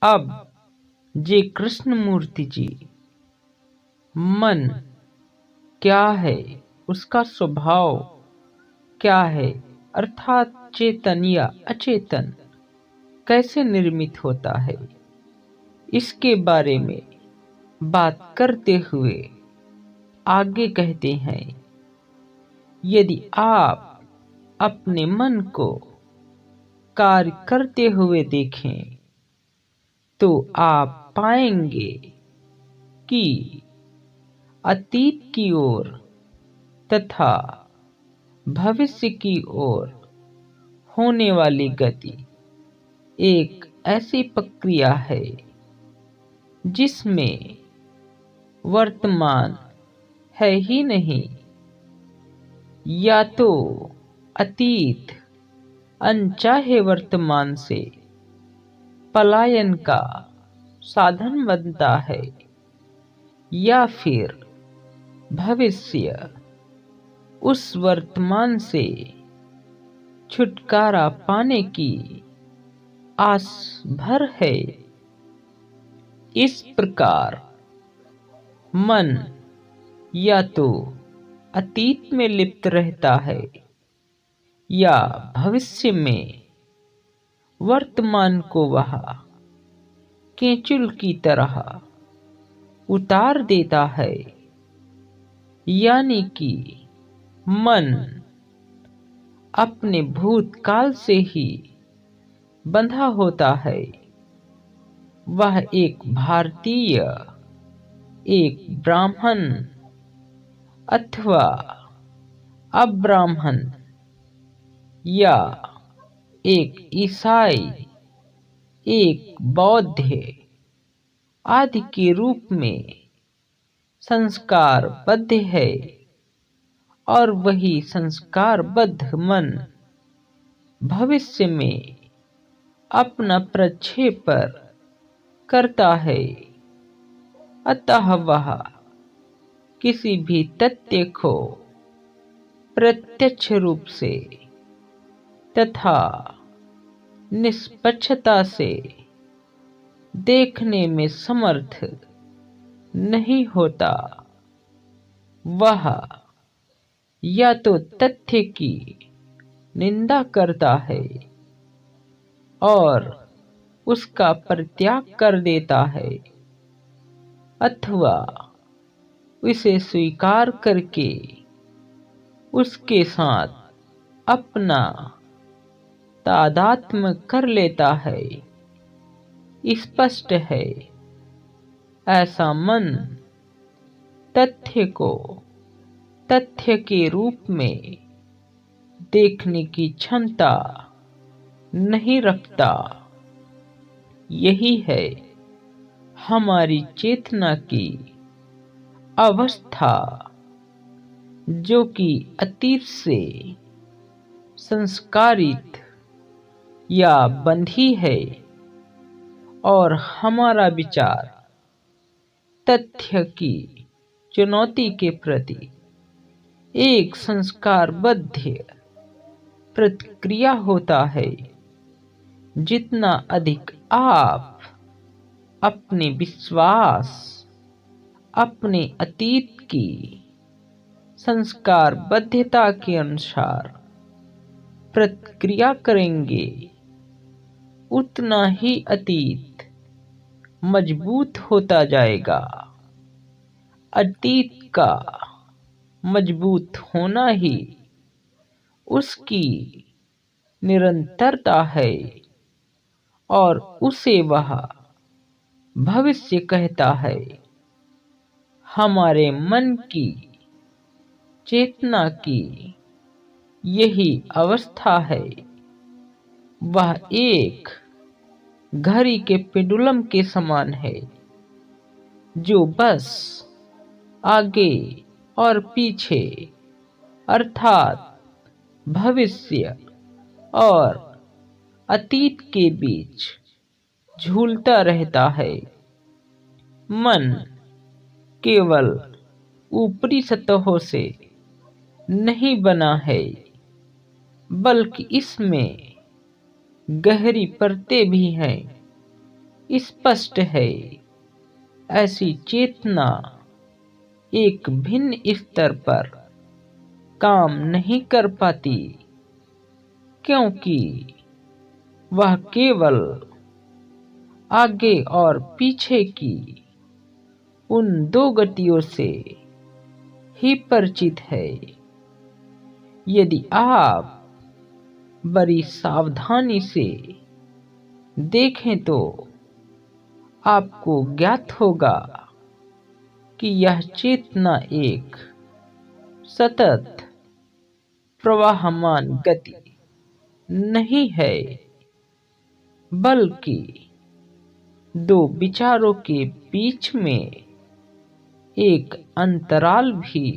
अब जे कृष्णमूर्ति जी, मन क्या है, उसका स्वभाव क्या है, अर्थात चेतन या अचेतन कैसे निर्मित होता है, इसके बारे में बात करते हुए आगे कहते हैं, यदि आप अपने मन को कार्य करते हुए देखें तो आप पाएंगे कि अतीत की ओर तथा भविष्य की ओर होने वाली गति एक ऐसी प्रक्रिया है जिसमें वर्तमान है ही नहीं, या तो अतीत अनचाहे वर्तमान से पलायन का साधन बनता है, या फिर भविष्य उस वर्तमान से छुटकारा पाने की आस भर है। इस प्रकार मन या तो अतीत में लिप्त रहता है या भविष्य में वर्तमान को वह केंचुल की तरह उतार देता है, यानी कि मन अपने भूतकाल से ही बंधा होता है। वह एक भारतीय, एक ब्राह्मण अथवा अब्राह्मण या एक ईसाई, एक बौद्ध आदि के रूप में संस्कारबद्ध है, और वही संस्कारबद्ध मन भविष्य में अपना प्रक्षेप करता है। अतः वह किसी भी तथ्य को प्रत्यक्ष रूप से तथा निष्पक्षता से देखने में समर्थ नहीं होता। वह या तो तथ्य की निंदा करता है और उसका परित्याग कर देता है, अथवा उसे स्वीकार करके उसके साथ अपना तादात्म्य कर लेता है। स्पष्ट है, ऐसा मन तथ्य को तथ्य के रूप में देखने की क्षमता नहीं रखता। यही है हमारी चेतना की अवस्था, जो कि अतीत से संस्कारित या बंधी है, और हमारा विचार तथ्य की चुनौती के प्रति एक संस्कारबद्ध प्रतिक्रिया होता है। जितना अधिक आप अपने विश्वास, अपने अतीत की संस्कारबद्धता के अनुसार प्रतिक्रिया करेंगे, उतना ही अतीत मजबूत होता जाएगा। अतीत का मजबूत होना ही उसकी निरंतरता है, और उसे वह भविष्य कहता है। हमारे मन की चेतना की यही अवस्था है। वह एक घड़ी के पेंडुलम के समान है, जो बस आगे और पीछे अर्थात भविष्य और अतीत के बीच झूलता रहता है। मन केवल ऊपरी सतहों से नहीं बना है, बल्कि इसमें गहरी परतें भी हैं, स्पष्ट है, ऐसी चेतना एक भिन्न स्तर पर काम नहीं कर पाती, क्योंकि वह केवल आगे और पीछे की उन दो गतियों से ही परिचित है। यदि आप बड़ी सावधानी से देखें तो आपको ज्ञात होगा कि यह चेतना एक सतत प्रवाहमान गति नहीं है, बल्कि दो विचारों के बीच में एक अंतराल भी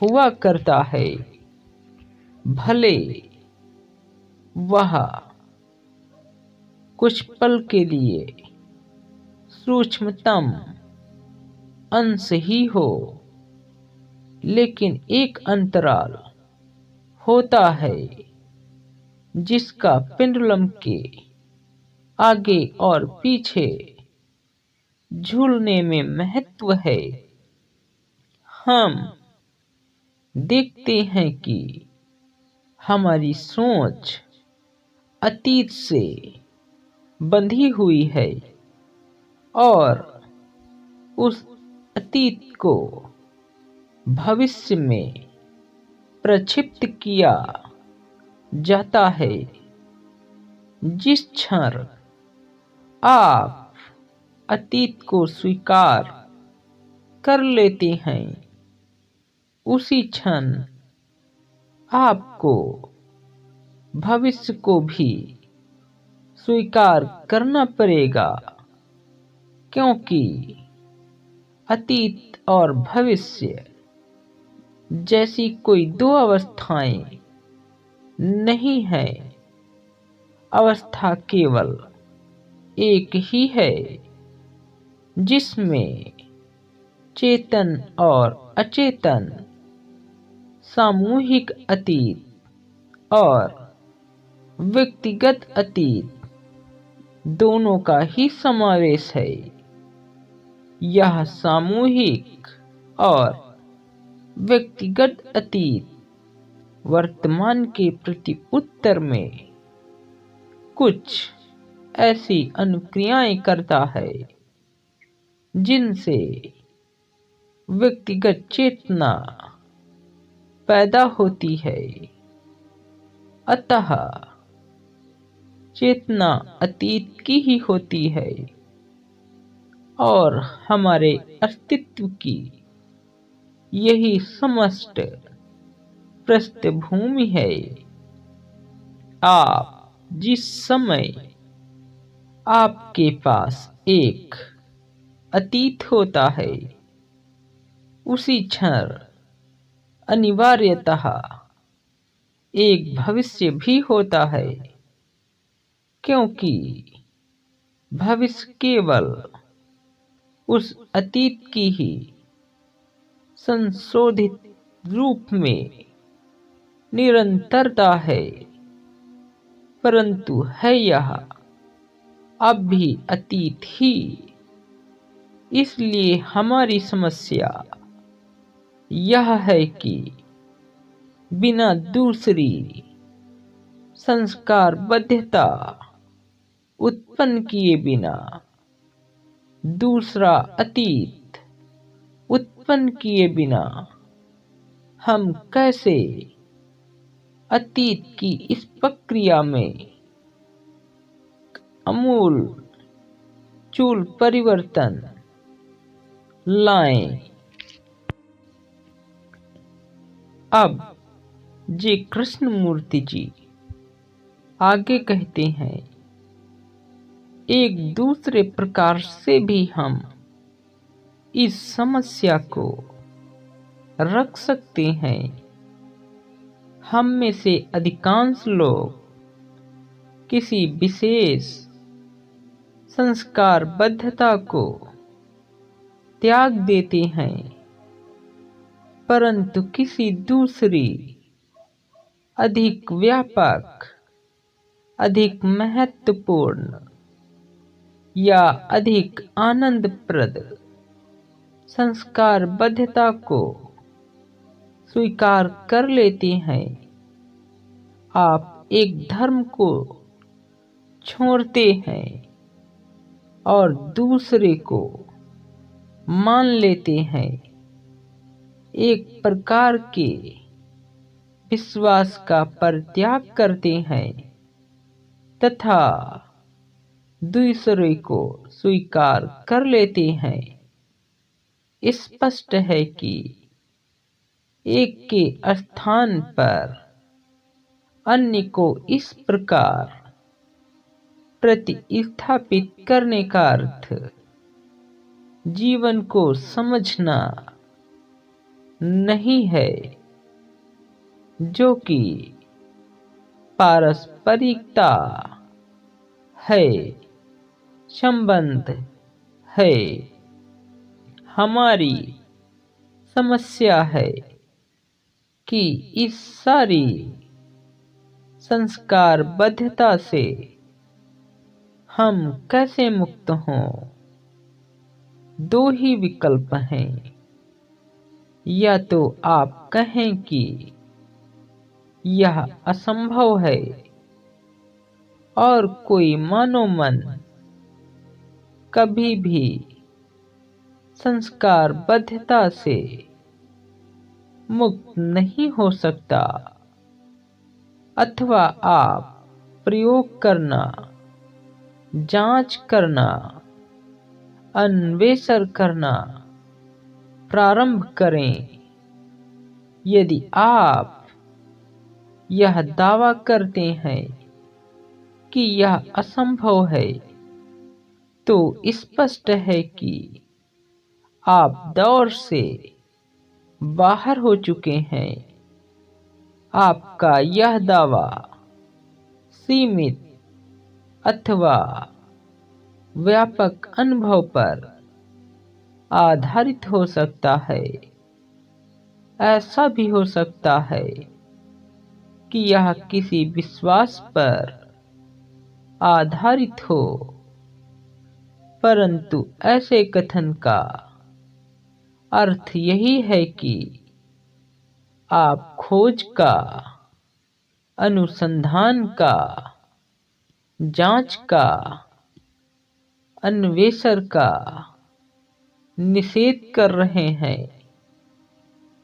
हुआ करता है। भले वह कुछ पल के लिए सूक्ष्मतम अंश ही हो, लेकिन एक अंतराल होता है जिसका पेंडुलम के आगे और पीछे झूलने में महत्व है। हम देखते हैं कि हमारी सोच अतीत से बंधी हुई है और उस अतीत को भविष्य में प्रक्षिप्त किया जाता है। जिस क्षण आप अतीत को स्वीकार कर लेते हैं, उसी क्षण आपको भविष्य को भी स्वीकार करना पड़ेगा, क्योंकि अतीत और भविष्य जैसी कोई दो अवस्थाएं नहीं है। अवस्था केवल एक ही है, जिसमें चेतन और अचेतन, सामूहिक अतीत और व्यक्तिगत अतीत दोनों का ही समावेश है। यह सामूहिक और व्यक्तिगत अतीत वर्तमान के प्रति उत्तर में कुछ ऐसी अनुक्रियाएं करता है जिनसे व्यक्तिगत चेतना पैदा होती है। अतः चेतना अतीत की ही होती है और हमारे अस्तित्व की यही समस्त पृष्ठभूमि है। आप जिस समय आपके पास एक अतीत होता है, उसी क्षण अनिवार्यतः एक भविष्य भी होता है, क्योंकि भविष्य केवल उस अतीत की ही संशोधित रूप में निरंतरता है, परंतु है यह अब भी अतीत ही। इसलिए हमारी समस्या यह है कि बिना दूसरी संस्कारबद्धता उत्पन्न किए बिना, दूसरा अतीत उत्पन्न किए बिना, हम कैसे अतीत की इस प्रक्रिया में आमूल चूल परिवर्तन लाएं। अब जी कृष्णमूर्ति जी आगे कहते हैं, एक दूसरे प्रकार से भी हम इस समस्या को रख सकते हैं। हम में से अधिकांश लोग किसी विशेष संस्कारबद्धता को त्याग देते हैं, परंतु किसी दूसरी अधिक व्यापक, अधिक महत्वपूर्ण या अधिक आनंदप्रद संस्कारबद्धता को स्वीकार कर लेते हैं। आप एक धर्म को छोड़ते हैं और दूसरे को मान लेते हैं। एक प्रकार के विश्वास का परित्याग करते हैं तथा दूसरे को स्वीकार कर लेते हैं। स्पष्ट है कि एक के स्थान पर अन्य को इस प्रकार प्रतिस्थापित करने का अर्थ जीवन को समझना नहीं है, जो कि पारस्परिकता है, संबंध है। हमारी समस्या है कि इस सारी संस्कारबद्धता से हम कैसे मुक्त हों। दो ही विकल्प हैं, या तो आप कहें कि यह असंभव है और कोई मनोमन कभी भी संस्कारबद्धता से मुक्त नहीं हो सकता, अथवा आप प्रयोग करना, जांच करना, अन्वेषण करना प्रारंभ करें। यदि आप यह दावा करते हैं कि यह असंभव है, तो स्पष्ट है कि आप दौर से बाहर हो चुके हैं। आपका यह दावा सीमित अथवा व्यापक अनुभव पर आधारित हो सकता है। ऐसा भी हो सकता है कि यह किसी विश्वास पर आधारित हो, परंतु ऐसे कथन का अर्थ यही है कि आप खोज का, अनुसंधान का, जांच का, अन्वेषण का निषेध कर रहे हैं,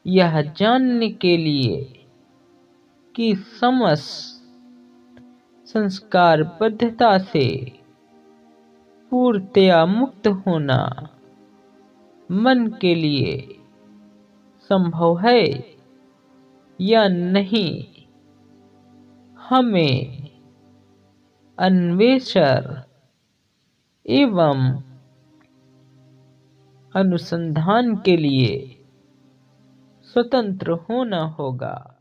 यह जानने के लिए कि समस्त संस्कारबद्धता से पूर्णतया मुक्त होना मन के लिए संभव है या नहीं। हमें अन्वेषण एवं अनुसंधान के लिए स्वतंत्र होना होगा।